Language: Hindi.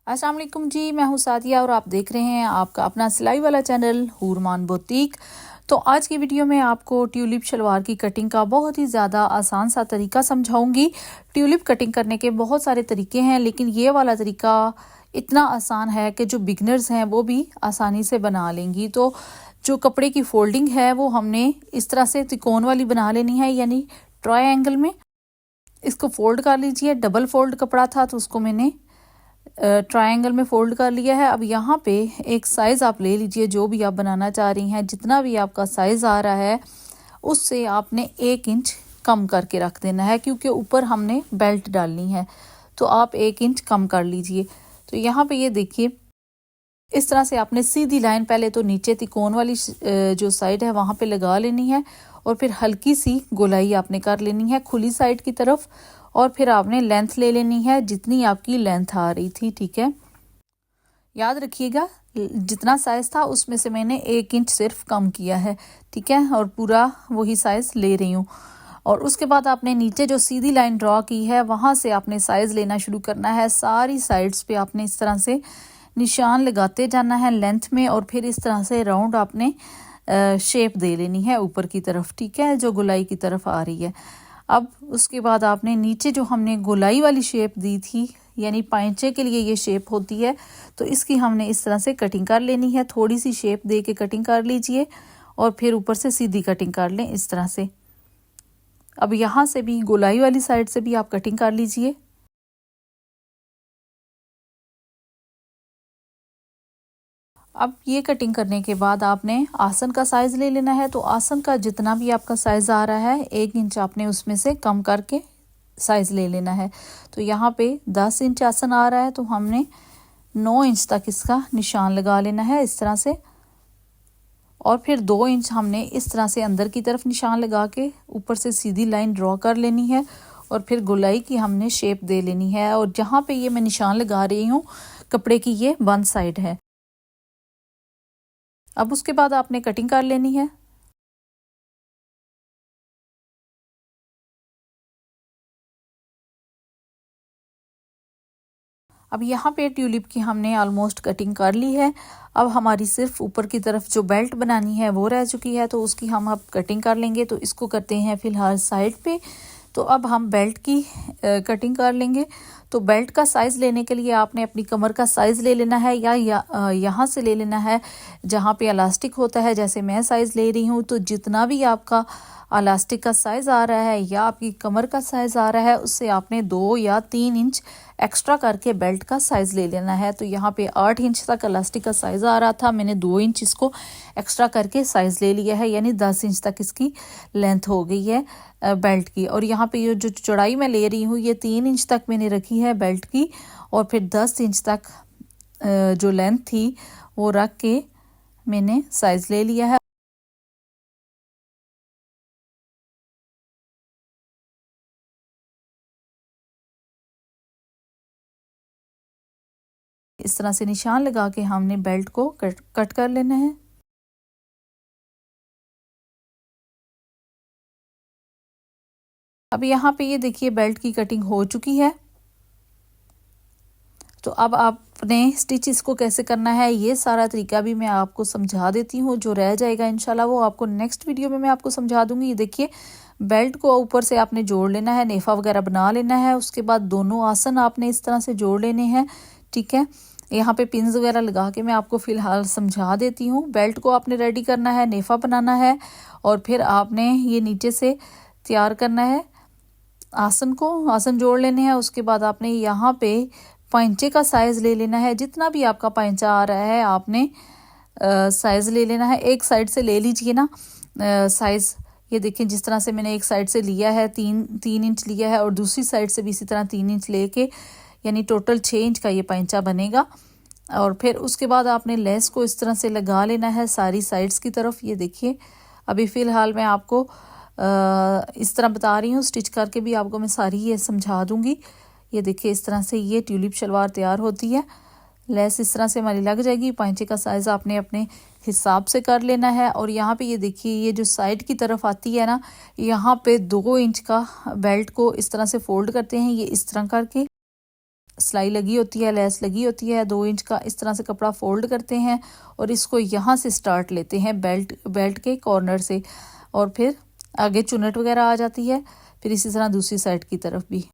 अस्सलाम वालेकुम जी, मैं हूँ सादिया और आप देख रहे हैं आपका अपना सिलाई वाला चैनल हूरमान बुटीक। तो आज की वीडियो में आपको ट्यूलिप शलवार की कटिंग का बहुत ही ज़्यादा आसान सा तरीका समझाऊंगी। ट्यूलिप कटिंग करने के बहुत सारे तरीके हैं, लेकिन ये वाला तरीका इतना आसान है कि जो बिगनर्स हैं वो भी आसानी से बना लेंगी। तो जो कपड़े की फोल्डिंग है वो हमने इस तरह से त्रिकोण वाली बना लेनी है, यानी ट्रायंगल में इसको फोल्ड कर लीजिए। डबल फोल्ड कपड़ा था तो उसको मैंने ट्रायंगल में फोल्ड कर लिया है। अब यहाँ पे एक साइज़ आप ले लीजिए, जो भी आप बनाना चाह रही हैं, जितना भी आपका साइज़ आ रहा है उससे आपने 1 इंच कम करके रख देना है, क्योंकि ऊपर हमने बेल्ट डालनी है। तो आप 1 इंच कम कर लीजिए। तो यहाँ पे ये देखिए, इस तरह से आपने सीधी लाइन पहले तो नीचे तिकोन वाली जो साइड है वहाँ पे लगा लेनी है, और फिर हल्की सी गोलाई आपने कर लेनी है खुली साइड की तरफ, और फिर आपने लेंथ ले लेनी है जितनी आपकी लेंथ आ रही थी। ठीक है, याद रखिएगा जितना साइज था उसमें से मैंने 1 इंच सिर्फ कम किया है। ठीक है, और पूरा वही साइज ले रही हूँ। और उसके बाद आपने नीचे जो सीधी लाइन ड्रॉ की है वहाँ से आपने साइज लेना शुरू करना है। सारी साइड्स पे आपने इस तरह से निशान लगाते जाना है लेंथ में, और फिर इस तरह से राउंड आपने शेप दे लेनी है ऊपर की तरफ। ठीक है, जो गोलाई की तरफ आ रही है। अब उसके बाद आपने नीचे जो हमने गोलाई वाली शेप दी थी, यानी पाइंचे के लिए ये शेप होती है, तो इसकी हमने इस तरह से कटिंग कर लेनी है। थोड़ी सी शेप दे के कटिंग कर लीजिए और फिर ऊपर से सीधी कटिंग कर लें इस तरह से। अब यहाँ से भी गोलाई वाली साइड से भी आप कटिंग कर लीजिए। अब ये कटिंग करने के बाद आपने आसन का साइज़ ले लेना है। तो आसन का जितना भी आपका साइज़ आ रहा है 1 इंच आपने उसमें से कम करके साइज़ ले लेना है। तो यहाँ पे 10 इंच आसन आ रहा है, तो हमने 9 इंच तक इसका निशान लगा लेना है इस तरह से, और फिर 2 इंच हमने इस तरह से अंदर की तरफ निशान लगा के ऊपर से सीधी लाइन ड्रॉ कर लेनी है, और फिर गोलाई की हमने शेप दे लेनी है। और जहाँ पे ये मैं निशान लगा रही हूँ कपड़े की, ये 1 साइड है। अब उसके बाद आपने कटिंग कर लेनी है। अब यहाँ पे ट्यूलिप की हमने ऑलमोस्ट कटिंग कर ली है। अब हमारी सिर्फ ऊपर की तरफ जो बेल्ट बनानी है वो रह चुकी है, तो उसकी हम अब कटिंग कर लेंगे। तो इसको करते हैं फिलहाल साइड पे। तो अब हम बेल्ट की कटिंग कर लेंगे। तो बेल्ट का साइज़ लेने के लिए आपने अपनी कमर का साइज़ ले लेना है, या यहाँ से ले लेना है जहाँ पे इलास्टिक होता है। जैसे मैं साइज़ ले रही हूँ, तो जितना भी आपका इलास्टिक का साइज़ आ रहा है या आपकी कमर का साइज़ आ रहा है, उससे आपने 2 या 3 इंच एक्स्ट्रा करके बेल्ट का साइज़ ले लेना है। तो यहाँ पे 8 इंच तक इलास्टिक का साइज़ आ रहा था, मैंने 2 इंच इसको एक्स्ट्रा करके साइज़ ले लिया है, यानी 10 इंच तक इसकी लेंथ हो गई है बेल्ट की। और यहाँ पे ये जो चौड़ाई मैं ले रही हूँ ये 3 इंच तक मैंने रखी है बेल्ट की, और फिर 10 इंच तक जो लेंथ थी वो रख के मैंने साइज़ ले लिया है। इस तरह से निशान लगा के हमने बेल्ट को कट कर लेना है। अब यहाँ पे ये देखिए बेल्ट की कटिंग हो चुकी है। तो अब आपने स्टिच इसको कैसे करना है ये सारा तरीका भी मैं आपको समझा देती हूँ। जो रह जाएगा इंशाल्लाह वो आपको नेक्स्ट वीडियो में मैं आपको समझा दूंगी। ये देखिए, बेल्ट को ऊपर से आपने जोड़ लेना है, नेफा वगैरह बना लेना है। उसके बाद दोनों आसन आपने इस तरह से जोड़ लेने हैं। ठीक है, यहाँ पे पिन्स वगैरह लगा के मैं आपको फ़िलहाल समझा देती हूँ। बेल्ट को आपने रेडी करना है, नेफा बनाना है, और फिर आपने ये नीचे से तैयार करना है आसन को। आसन जोड़ लेने हैं। उसके बाद आपने यहाँ पे पाइंचे का साइज़ ले लेना है। जितना भी आपका पाइंचा आ रहा है आपने साइज़ ले लेना है। एक साइड से ले लीजिए ना साइज़। ये देखिए, जिस तरह से मैंने एक साइड से लिया है 3 इंच लिया है, और दूसरी साइड से भी इसी तरह 3 इंच लेके, यानी टोटल 6 इंच का ये पाइंचा बनेगा। और फिर उसके बाद आपने लेस को इस तरह से लगा लेना है सारी साइड्स की तरफ। ये देखिए, अभी फ़िलहाल मैं आपको इस तरह बता रही हूँ, स्टिच करके भी आपको मैं सारी ये समझा दूँगी। ये देखिए, इस तरह से ये ट्यूलिप शलवार तैयार होती है। लेस इस तरह से हमारी लग जाएगी। पाइंचे का साइज़ आपने अपने हिसाब से कर लेना है। और यहाँ पे ये देखिए, ये जो साइड की तरफ आती है ना, यहाँ पे 2 इंच का बेल्ट को इस तरह से फोल्ड करते हैं। ये इस तरह करके सिलाई लगी होती है, लेस लगी होती है 2 इंच का। इस तरह से कपड़ा फोल्ड करते हैं और इसको यहाँ से स्टार्ट लेते हैं बेल्ट के कॉर्नर से, और फिर आगे चुन्नट वगैरह आ जाती है। फिर इसी तरह दूसरी साइड की तरफ भी।